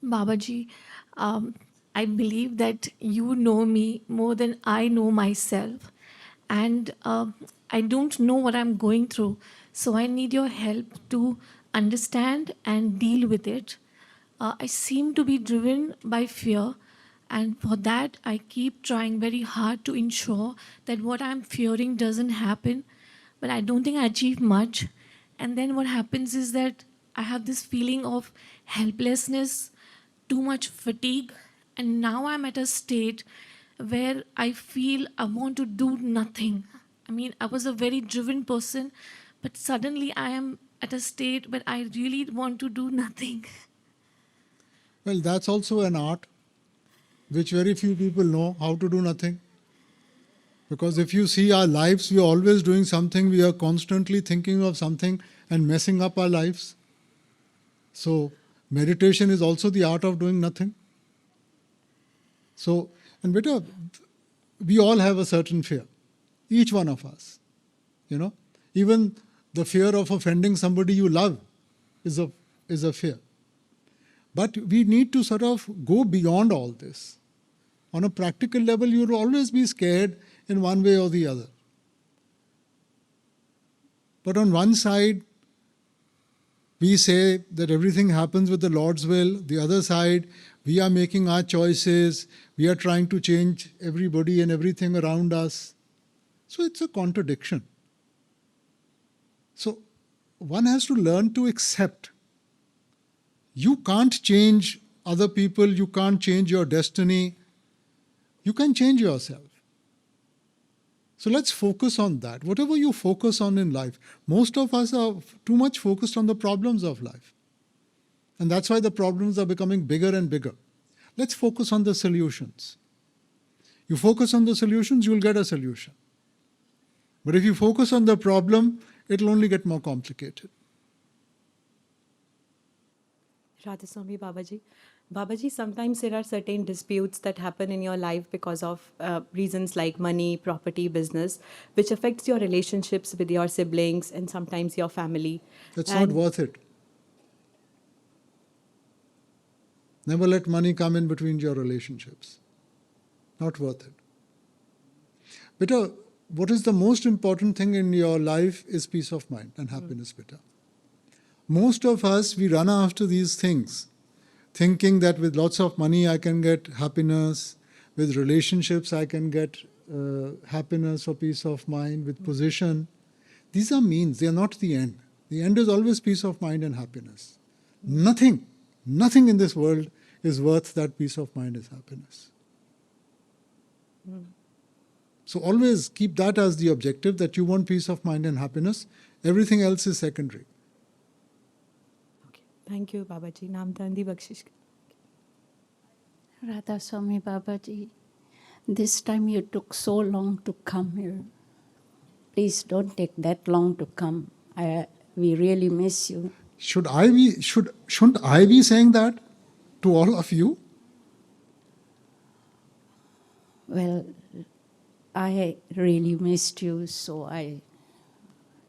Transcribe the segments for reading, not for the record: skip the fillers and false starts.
Babaji, um, I believe that you know me more than I know myself. And I don't know what I'm going through. So I need your help to understand and deal with it. I seem to be driven by fear. And for that, I keep trying very hard to ensure that what I'm fearing doesn't happen. But I don't think I achieve much. And then what happens is that I have this feeling of helplessness, too much fatigue, and now I'm at a state where I feel I want to do nothing. I mean, I was a very driven person, but suddenly I am at a state where I really want to do nothing. Well, that's also an art which very few people know how to do nothing. Because if you see our lives, we are always doing something, we are constantly thinking of something and messing up our lives. So, meditation is also the art of doing nothing. So, and beta, we all have a certain fear, each one of us. Even the fear of offending somebody you love is a fear. But we need to sort of go beyond all this. On a practical level, you will always be scared in one way or the other. But on one side, we say that everything happens with the Lord's will. The other side, we are making our choices. We are trying to change everybody and everything around us. So it's a contradiction. So one has to learn to accept. You can't change other people. You can't change your destiny. You can change yourself. So let's focus on that. Whatever you focus on in life, most of us are too much focused on the problems of life. And that's why the problems are becoming bigger and bigger. Let's focus on the solutions. You focus on the solutions, you'll get a solution. But if you focus on the problem, it'll only get more complicated. Radha Soami Babaji. Babaji, sometimes there are certain disputes that happen in your life because of reasons like money, property, business, which affects your relationships with your siblings and sometimes your family. It's not worth it. Never let money come in between your relationships. Not worth it. Beta, what is the most important thing in your life is peace of mind and happiness, beta. Most of us, we run after these things, thinking that with lots of money I can get happiness, with relationships I can get happiness or peace of mind, with position. These are means, they are not the end. The end is always peace of mind and happiness. Nothing in this world is worth that peace of mind and happiness. So always keep that as the objective, that you want peace of mind and happiness. Everything else is secondary. Okay. Thank you, Babaji. Naam Dandi Bakshish. Radha Soami Babaji, this time you took so long to come here. Please don't take that long to come. We really miss you. Shouldn't I be saying that to all of you? Well, I really missed you, so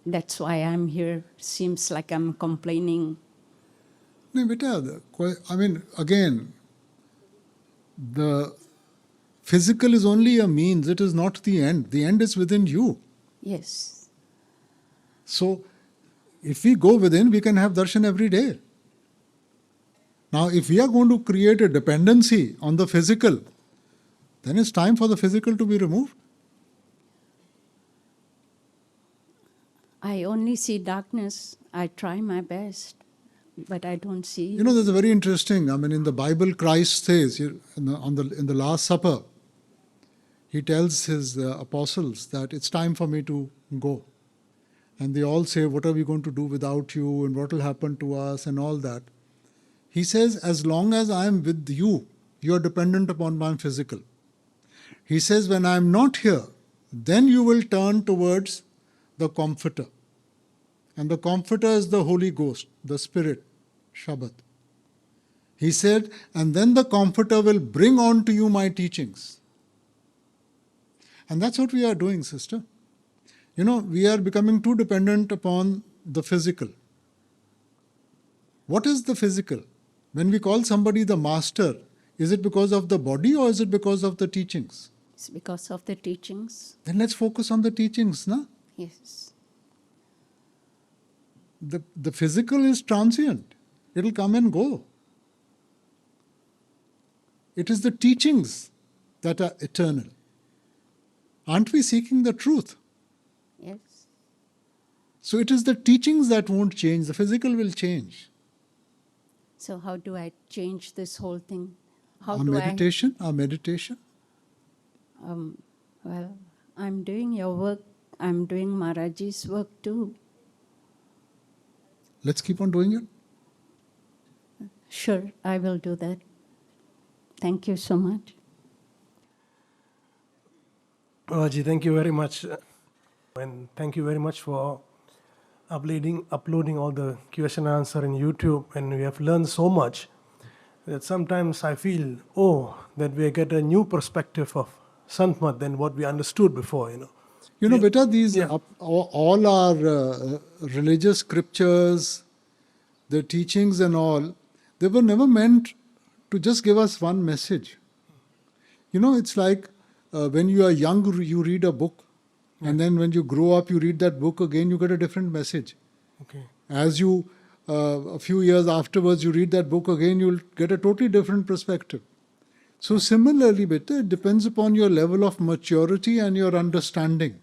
that's why I'm here. Seems like I'm complaining. No, beta, I mean, again, the physical is only a means, it is not the end. The end is within you. Yes. So, if we go within, we can have darshan every day. Now, if we are going to create a dependency on the physical, then it's time for the physical to be removed. I only see darkness. I try my best, but I don't see. There's a very interesting, in the Bible, Christ says, in the Last Supper, he tells his apostles that it's time for me to go. And they all say, what are we going to do without you, and what will happen to us, and all that. He says, as long as I am with you, you are dependent upon my physical. He says, when I am not here, then you will turn towards the Comforter. And the Comforter is the Holy Ghost, the Spirit, Shabad. He said, and then the Comforter will bring on to you my teachings. And that's what we are doing, sister. We are becoming too dependent upon the physical. What is the physical? When we call somebody the master, is it because of the body or is it because of the teachings? It's because of the teachings. Then let's focus on the teachings, na? Yes. The physical is transient. It'll come and go. It is the teachings that are eternal. Aren't we seeking the truth? Yes. So it is the teachings that won't change. The physical will change. So how do I change this whole thing? How Our do meditation, our meditation. Well, I'm doing your work. I'm doing Maharaji's work too. Let's keep on doing it. Sure, I will do that. Thank you so much. Babaji, thank you very much. And thank you very much for uploading all the question and answer in YouTube. And we have learned so much that sometimes I feel, that we get a new perspective of Santmat than what we understood before, You know, beta, these Yeah. all our religious scriptures, the teachings and all, they were never meant to just give us one message. You know, it's like when you are young, you read a book, and then when you grow up, you read that book again, you get a different message. Okay. As you, a few years afterwards, you read that book again, you'll get a totally different perspective. So similarly, beta, it depends upon your level of maturity and your understanding.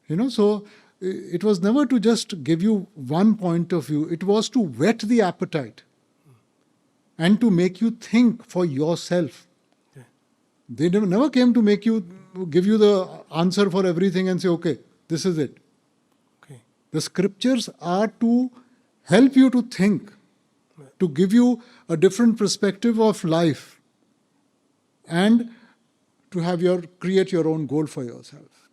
You know, so it was never to just give you one point of view. It was to whet the appetite and to make you think for yourself. Okay. They never came to give you the answer for everything and say, okay, this is it. Okay. The scriptures are to help you to think, to give you a different perspective of life, and to create your own goal for yourself.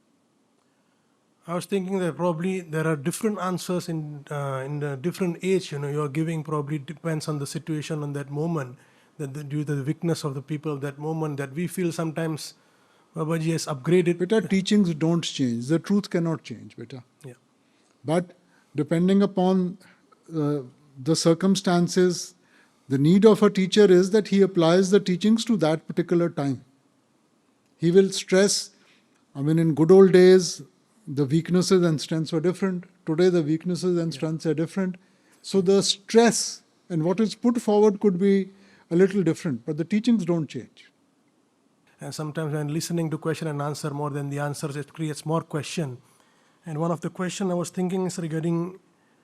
I was thinking that probably there are different answers in the different age. You are giving probably depends on the situation on that moment, due to the weakness of the people of that moment, that we feel sometimes Babaji has upgraded. Beta, teachings don't change. The truth cannot change, beta. Yeah. But depending upon the circumstances, the need of a teacher is that he applies the teachings to that particular time. He will stress, in good old days, the weaknesses and strengths were different. Today, the weaknesses and strengths are different. So the stress and what is put forward could be a little different, but the teachings don't change. And sometimes when listening to question and answer more than the answers, it creates more question. And one of the question I was thinking is regarding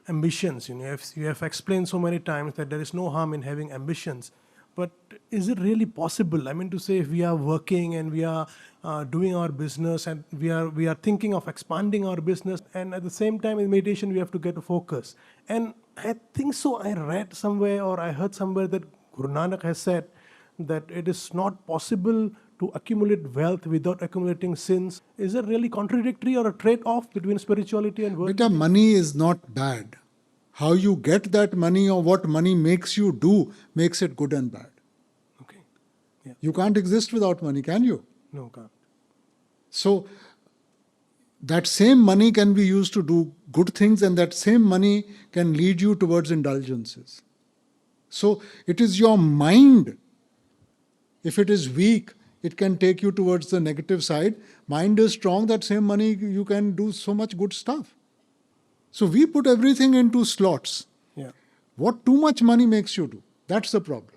ambitions. You have explained so many times that there is no harm in having ambitions. But is it really possible? To say, if we are working and we are doing our business and we are thinking of expanding our business, and at the same time in meditation we have to get a focus. And I think so, I read somewhere or I heard somewhere that Guru Nanak has said that it is not possible to accumulate wealth without accumulating sins. Is it really contradictory or a trade-off between spirituality and work? Beta, money is not bad. How you get that money or what money makes you do makes it good and bad. Okay. Yeah. You can't exist without money, can you? No, can't. So that same money can be used to do good things, and that same money can lead you towards indulgences. So it is your mind. If it is weak, it can take you towards the negative side. Mind is strong, that same money you can do so much good stuff. So we put everything into slots. Yeah. What too much money makes you do? That's the problem.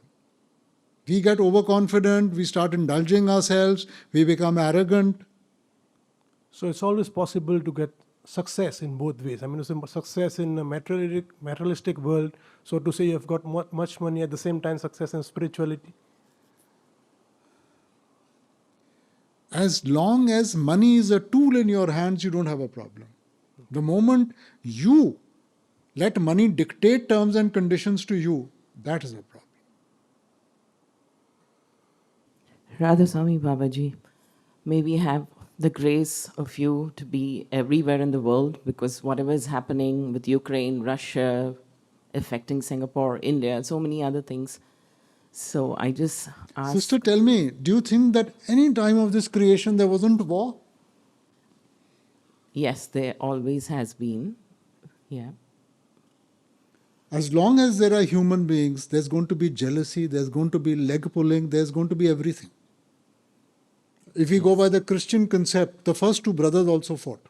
We get overconfident, we start indulging ourselves, we become arrogant. So it's always possible to get success in both ways. Success in a materialistic world. So to say you've got much money, at the same time success in spirituality. As long as money is a tool in your hands, you don't have a problem. The moment you let money dictate terms and conditions to you, that is a problem. Radha Soami Babaji, may we have the grace of you to be everywhere in the world, because whatever is happening with Ukraine, Russia, affecting Singapore, India, so many other things. So I just ask... Sister, tell me, do you think that any time of this creation there wasn't war? Yes, there always has been. Yeah. As long as there are human beings, there's going to be jealousy, there's going to be leg pulling, there's going to be everything. If we go by the Christian concept, the first two brothers also fought.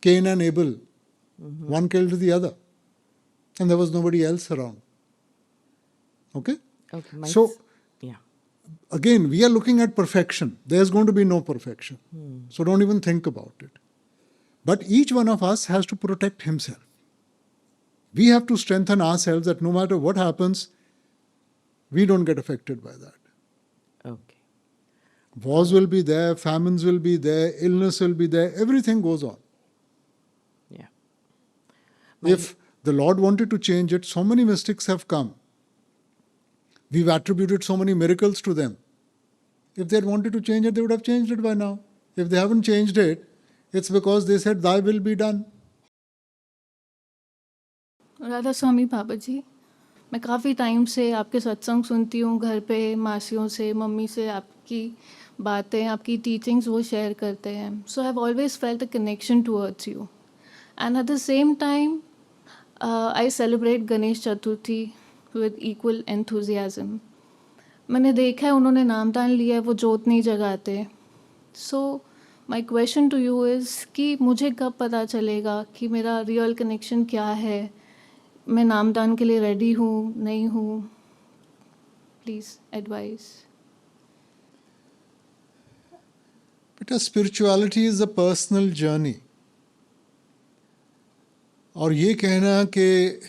Cain and Abel, one killed the other, and there was nobody else around. Okay? Okay, So, yeah. again, we are looking at perfection. There's going to be no perfection. So don't even think about it. But each one of us has to protect himself. We have to strengthen ourselves that no matter what happens, we don't get affected by that. Okay. Wars will be there, famines will be there, illness will be there, everything goes on. Yeah. If the Lord wanted to change it, so many mystics have come. We've attributed so many miracles to them. If they had wanted to change it, they would have changed it by now. If they haven't changed it, it's because they said, Thy will be done. Radha स्वामी बाबा जी, मैं काफ़ी time से आपके सत्संग सुनती हूँ घर पे, मासियों से, मम्मी से आपकी बातें, आपकी टीचिंग्स वो शेयर करते हैं. So I have always felt a connection towards you, and at the same time I celebrate Ganesh Chaturthi with equal enthusiasm. मैंने देखा है उन्होंने नामदान लिया है, वो जोत नहीं जगाते. So my question to you is कि मुझे कब पता चलेगा कि मेरा रियल कनेक्शन क्या है, मैं नामदान के लिए रेडी हूँ, नहीं हूँ? Please advise. बेटा, spirituality is a personal journey. और ये कहना कि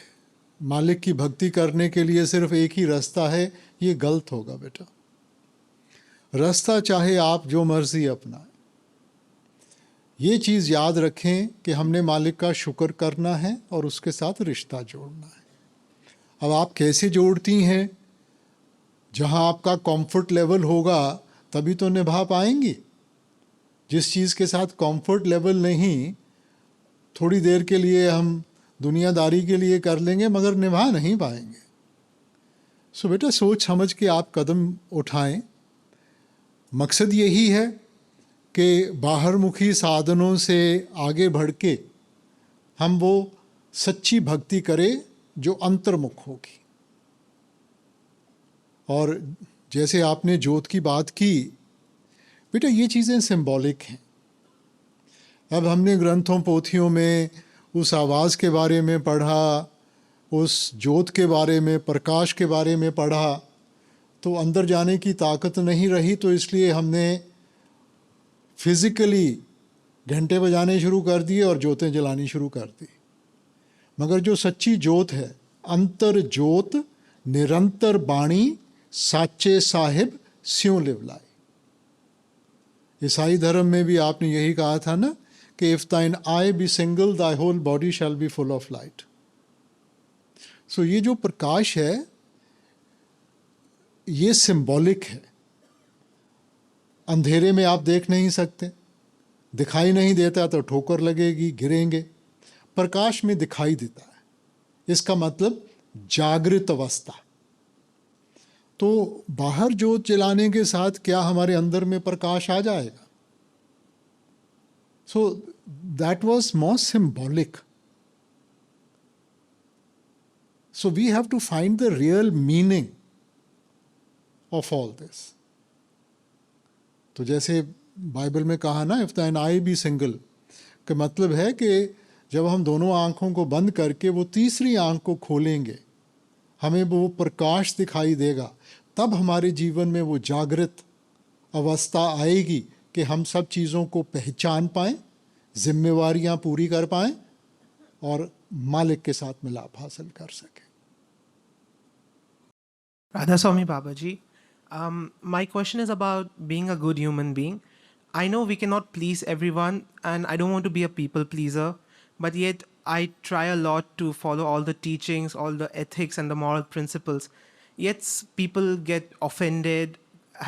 मालिक की भक्ति करने के लिए सिर्फ एक ही रास्ता है, ये गलत होगा बेटा. रास्ता चाहे आप जो मर्जी अपनाएं, ये चीज़ याद रखें कि हमने मालिक का शुक्र करना है और उसके साथ रिश्ता जोड़ना है. अब आप कैसे जोड़ती हैं? जहाँ आपका कंफर्ट लेवल होगा तभी तो निभा पाएंगी. जिस चीज़ के साथ कंफर्ट लेवल नहीं, थोड़ी देर के लिए हम दुनियादारी के लिए कर लेंगे मगर निभा नहीं पाएंगे. सो बेटा, सोच समझ के आप कदम उठाएं. मकसद यही है कि बाहरमुखी साधनों से आगे बढ़ के हम वो सच्ची भक्ति करें जो अंतर्मुख होगी. और जैसे आपने ज्योत की बात की, बेटा ये चीज़ें सिंबॉलिक हैं. अब हमने ग्रंथों पोथियों में उस आवाज़ के बारे में पढ़ा, उस ज्योत के बारे में, प्रकाश के बारे में पढ़ा, तो अंदर जाने की ताकत नहीं रही, तो इसलिए हमने फिज़िकली घंटे बजाने शुरू कर दिए और ज्योतें जलानी शुरू कर दी. मगर जो सच्ची ज्योत है, अंतर ज्योत निरंतर बाणी साचे साहिब स्यों लिवलाई. ईसाई धर्म में भी आपने यही कहा था ना कि if thine eye be single thy whole body shall be full of light. So ये जो प्रकाश है ये सिंबॉलिक है. अंधेरे में आप देख नहीं सकते, दिखाई नहीं देता तो ठोकर लगेगी, गिरेंगे. प्रकाश में दिखाई देता है, इसका मतलब जागृत अवस्था. तो बाहर ज्योत जलाने के साथ क्या हमारे अंदर में प्रकाश आ जाएगा? So that was more symbolic. So we have to find the real meaning of all this. तो जैसे बाइबल में कहा ना, if thine eye be single, का मतलब है कि जब हम दोनों आंखों को बंद करके वो तीसरी आंख को खोलेंगे, हमें वो प्रकाश दिखाई देगा, तब हमारे जीवन में वो जागृत अवस्था आएगी कि हम सब चीज़ों को पहचान पाएँ, जिम्मेवारियां पूरी कर पाएँ और मालिक के साथ मिलाप हासिल कर सकें. Radha Soami Babaji, my question is about being a good human being. I know we cannot please everyone, and I don't want to be a people pleaser, but yet I try a lot to follow all the teachings, all the ethics, and the moral principles. Yet people get offended,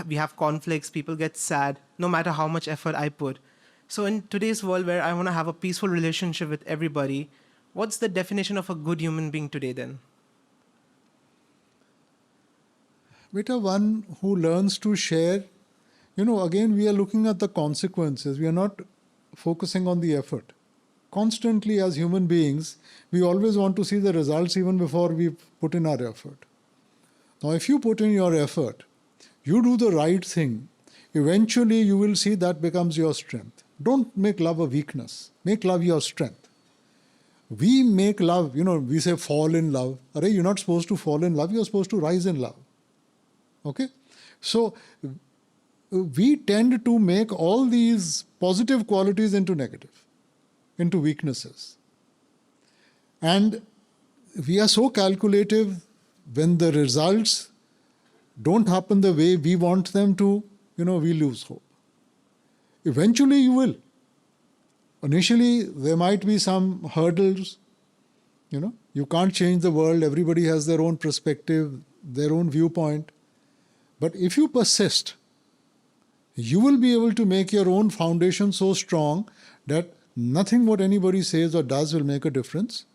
we have conflicts, people get sad, no matter how much effort I put. So, in today's world where I want to have a peaceful relationship with everybody, what's the definition of a good human being today then? Beta, one who learns to share, again we are looking at the consequences. We are not focusing on the effort. constantly as human beings, we always want to see the results even before we put in our effort. Now, if you put in your effort, you do the right thing, eventually you will see that becomes your strength. Don't make love a weakness. Make love your strength. We make love, we say fall in love. Arey, you're not supposed to fall in love, you're supposed to rise in love. Okay? So, we tend to make all these positive qualities into negative, into weaknesses. And we are so calculative when the results don't happen the way we want them to, we lose hope. Eventually you will. Initially there might be some hurdles, you can't change the world, everybody has their own perspective, their own viewpoint. But if you persist, you will be able to make your own foundation so strong that nothing what anybody says or does will make a difference.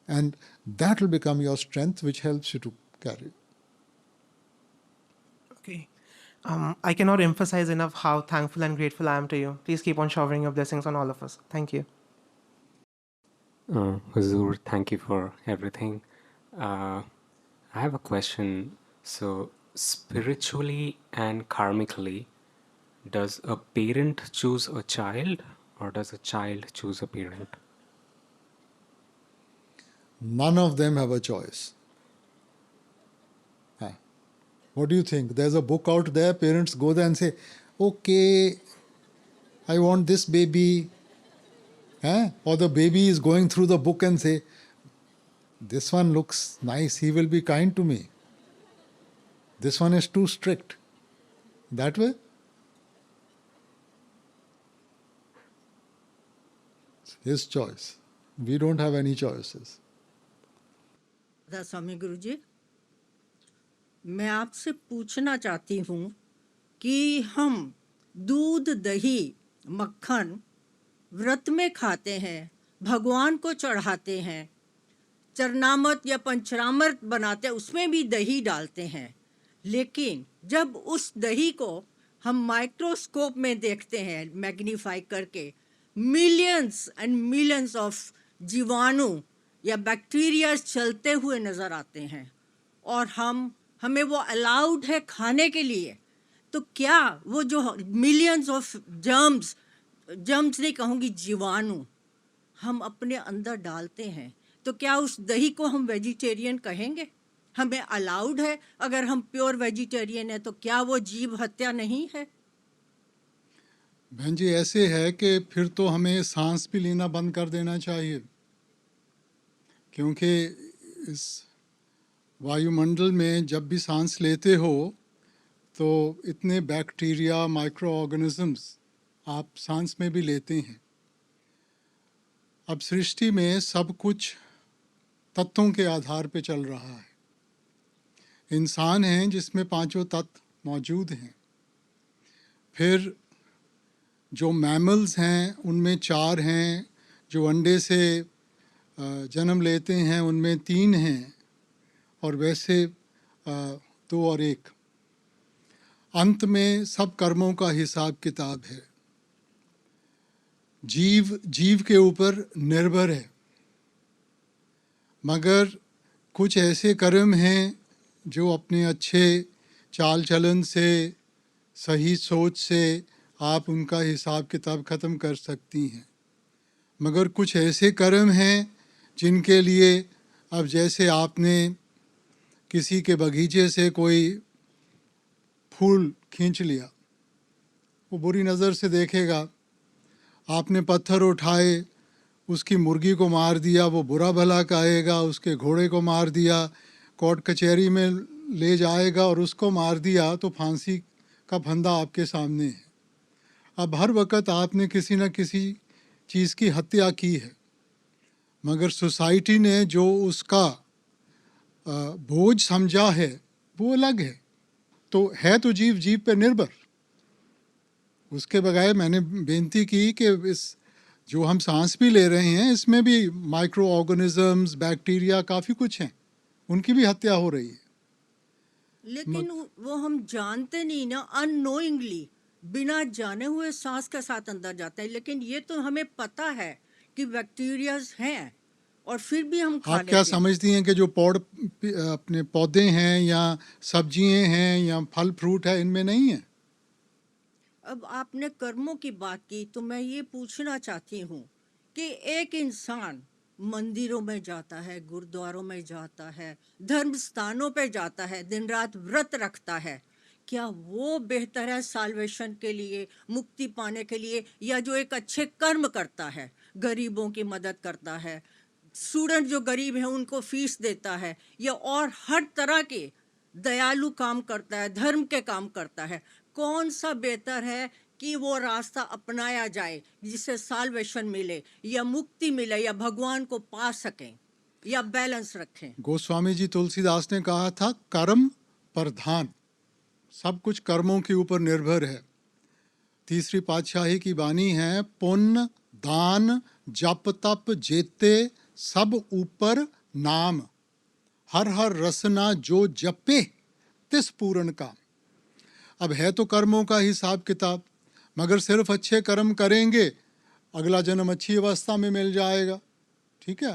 And that will become your strength, which helps you to carry. Okay. I cannot emphasize enough how thankful and grateful I am to you. Please keep on showering your blessings on all of us. Thank you. Huzur, thank you for everything. I have a question. So, spiritually and karmically, does a parent choose a child or does a child choose a parent? None of them have a choice. What do you think? There's a book out there, parents go there and say, okay, I want this baby. Or the baby is going through the book and say, this one looks nice, he will be kind to me. This one is too strict. That way? It's his choice. We don't have any choices. Radha स्वामी गुरु जी, मैं आपसे पूछना चाहती हूँ कि हम दूध दही मक्खन व्रत में खाते हैं, भगवान को चढ़ाते हैं, चरणामृत या पंचरामृत बनाते हैं, उसमें भी दही डालते हैं, लेकिन जब उस दही को हम माइक्रोस्कोप में देखते हैं मैग्नीफाई करके, मिलियंस एंड मिलियंस ऑफ जीवाणु या बैक्टीरिया चलते हुए नज़र आते हैं और हमें वो अलाउड है खाने के लिए, तो क्या वो जो मिलियंस ऑफ जर्म्स नहीं कहूँगी, जीवाणु हम अपने अंदर डालते हैं, तो क्या उस दही को हम वेजिटेरियन कहेंगे? हमें अलाउड है? अगर हम प्योर वेजिटेरियन है तो क्या वो जीव हत्या नहीं है? बहन जी, ऐसे है कि फिर तो हमें सांस भी लेना बंद कर देना चाहिए, क्योंकि इस वायुमंडल में जब भी सांस लेते हो तो इतने बैक्टीरिया, माइक्रो ऑर्गेनिजम्स आप सांस में भी लेते हैं। अब सृष्टि में सब कुछ तत्वों के आधार पे चल रहा है। इंसान हैं जिसमें पांचों तत्व मौजूद हैं, फिर जो मैमल्स हैं उनमें 4 हैं, जो अंडे से जन्म लेते हैं उनमें 3 हैं, और वैसे 2 और 1। अंत में सब कर्मों का हिसाब किताब है। जीव के ऊपर निर्भर है, मगर कुछ ऐसे कर्म हैं जो अपने अच्छे चाल चलन से, सही सोच से आप उनका हिसाब किताब ख़त्म कर सकती हैं, मगर कुछ ऐसे कर्म हैं जिनके लिए, अब जैसे आपने किसी के बगीचे से कोई फूल खींच लिया, वो बुरी नज़र से देखेगा, आपने पत्थर उठाए, उसकी मुर्गी को मार दिया, वो बुरा भला कहेगा, उसके घोड़े को मार दिया, कोर्ट कचहरी में ले जाएगा, और उसको मार दिया तो फांसी का फंदा आपके सामने है। अब हर वक्त आपने किसी न किसी चीज़ की हत्या की है, मगर सोसाइटी ने जो उसका बोझ समझा है वो अलग है। तो है तो जीव पे निर्भर। उसके बगैर मैंने बेनती की कि इस जो हम सांस भी ले रहे हैं इसमें भी माइक्रो ऑर्गेनिजम्स, बैक्टीरिया, काफ़ी कुछ हैं, उनकी भी हत्या हो रही है। लेकिन वो हम जानते नहीं ना, अननोइंगली, बिना जाने हुए सांस के साथ अंदर जाते हैं। लेकिन ये तो हमें पता है कि बैक्टीरियाज हैं और फिर भी हम खा आप क्या लेते हैं। समझती हैं कि जो अपने पौधे हैं या सब्जियां हैं या फल फ्रूट है, इनमें नहीं है? अब आपने कर्मों की बात की तो मैं ये पूछना चाहती हूँ कि एक इंसान मंदिरों में जाता है, गुरुद्वारों में जाता है, धर्म स्थानों पे जाता है, दिन रात व्रत रखता है, क्या वो बेहतर है साल्वेशन के लिए, मुक्ति पाने के लिए, या जो एक अच्छे कर्म करता है, गरीबों की मदद करता है, स्टूडेंट जो गरीब है उनको फीस देता है, या और हर तरह के दयालु काम करता है, धर्म के काम करता है, कौन सा बेहतर है कि वो रास्ता अपनाया जाए जिससे साल्वेशन मिले या मुक्ति मिले या भगवान को पा सकें या बैलेंस रखें? गोस्वामी जी तुलसीदास ने कहा था कर्म प्रधान, सब कुछ कर्मों के ऊपर निर्भर है। तीसरी पातशाही की वाणी है पुण्य दान जप तप जेते सब ऊपर नाम, हर हर रसना जो जपे तिस पूर्ण काम। अब है तो कर्मों का हिसाब किताब, मगर सिर्फ अच्छे कर्म करेंगे अगला जन्म अच्छी अवस्था में मिल जाएगा। ठीक है,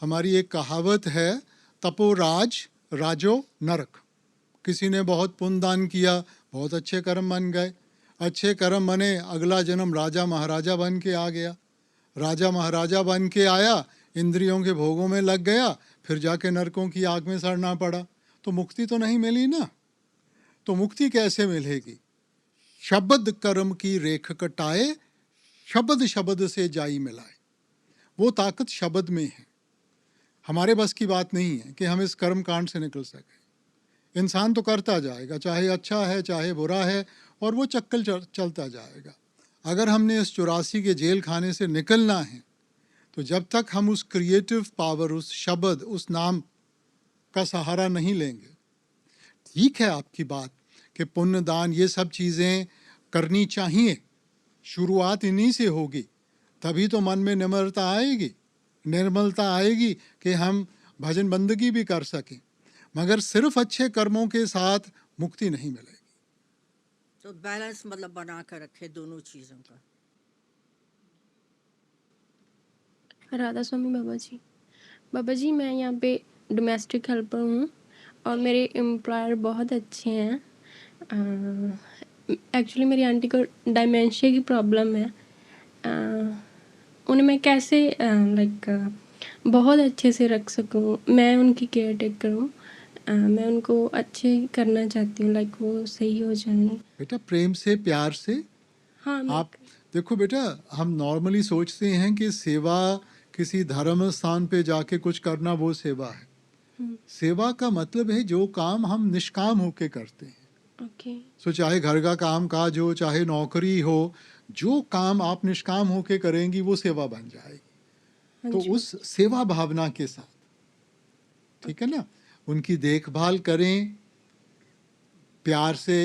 हमारी एक कहावत है, तपो राज राजो नरक। किसी ने बहुत पुण्य दान किया, बहुत अच्छे कर्म बन गए, अच्छे कर्म बने, अगला जन्म राजा महाराजा बन के आ गया। राजा महाराजा बन के आया, इंद्रियों के भोगों में लग गया, फिर जाके नरकों की आग में सड़ना पड़ा, तो मुक्ति तो नहीं मिली ना। तो मुक्ति कैसे मिलेगी? शब्द कर्म की रेख कटाए, शब्द शब्द से जाई मिलाए। वो ताकत शब्द में है। हमारे बस की बात नहीं है कि हम इस कर्म कांड से निकल सके। इंसान तो करता जाएगा, चाहे अच्छा है चाहे बुरा है, और वो चक्कर चलता जाएगा। अगर हमने इस 84 के जेल खाने से निकलना है, तो जब तक हम उस क्रिएटिव पावर, उस शब्द, उस नाम का सहारा नहीं लेंगे। ठीक है आपकी बात कि पुण्य दान ये सब चीज़ें करनी चाहिए, शुरुआत इन्हीं से होगी, तभी तो मन में निम्रता आएगी, निर्मलता आएगी कि हम भजन बंदगी भी कर सकें। मगर सिर्फ अच्छे कर्मों के साथ मुक्ति नहीं मिलेगी। तो बैलेंस मतलब बना कर रखे दोनों चीज़ों का। राधा स्वामी बाबा जी मैं यहाँ पे डोमेस्टिक हेल्पर हूँ और मेरे एम्प्लॉयर बहुत अच्छे हैं। एक्चुअली मेरी आंटी को डायमेंशिया की प्रॉब्लम है। उन्हें मैं कैसे बहुत अच्छे से रख सकूँ, मैं उनकी केयर टेकर हूँ। मैं उनको अच्छे करना चाहती हूँ, वो सही हो जाए। बेटा प्रेम से प्यार से। हाँ आप देखो बेटा, हम नॉर्मली सोचते हैं कि सेवा किसी धर्म स्थान पे जाके कुछ करना वो सेवा है। सेवा का मतलब है जो काम हम निष्काम होके करते हैं। ओके। सो चाहे घर का काम काज हो, चाहे नौकरी हो, जो काम आप निष्काम होके करेंगी वो सेवा बन जाएगी। तो उस सेवा भावना के साथ, ठीक है ना, उनकी देखभाल करें, प्यार से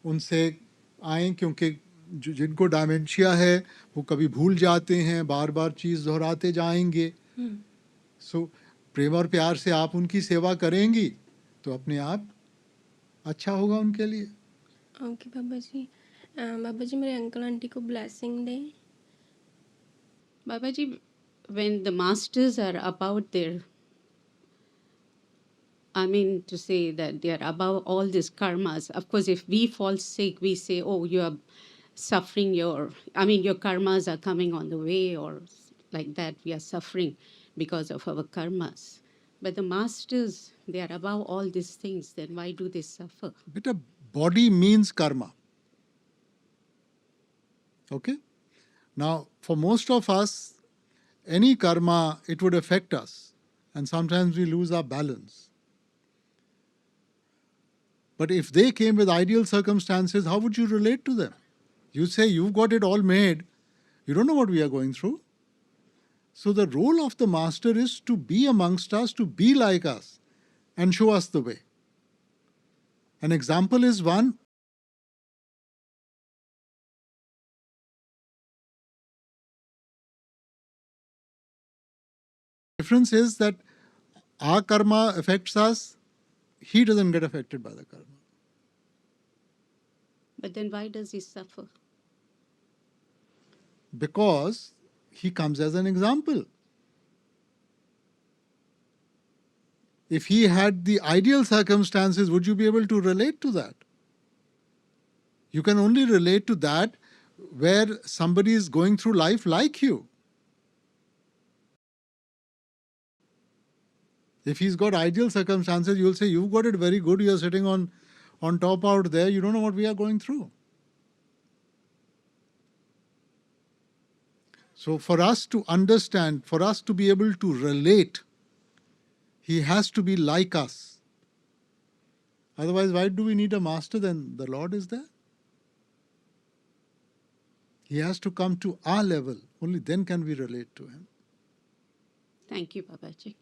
उनसे आएं, क्योंकि जिनको डायमेंशिया है वो कभी भूल जाते हैं, बार बार चीज़ दोहराते जाएंगे। सो प्रेम और प्यार से आप उनकी सेवा करेंगी तो अपने आप अच्छा होगा उनके लिए। ओके बाबा जी मेरे अंकल आंटी को ब्लेसिंग दें। Babaji, when the masters are about their, I mean to say that they are above all these karmas. Of course, if we fall sick, we say, oh, you are suffering your karmas are coming on the way, or like that, we are suffering because of our karmas. But the masters, they are above all these things, then why do they suffer? बेटा body means karma. Okay? Now, for most of us, any karma, it would affect us. And sometimes we lose our balance. But if they came with ideal circumstances, how would you relate to them? You say, you've got it all made. You don't know what we are going through. So the role of the master is to be amongst us, to be like us, and show us the way. An example is one. Difference is that our karma affects us, he doesn't get affected by the karma. But then why does he suffer? Because he comes as an example. If he had the ideal circumstances, would you be able to relate to that? You can only relate to that where somebody is going through life like you. If he's got ideal circumstances, you'll say, you've got it very good, you're sitting on top out there, you don't know what we are going through. So for us to understand, for us to be able to relate, he has to be like us. Otherwise, why do we need a master? Then the Lord is there. He has to come to our level. Only then can we relate to him. Thank you, Babaji.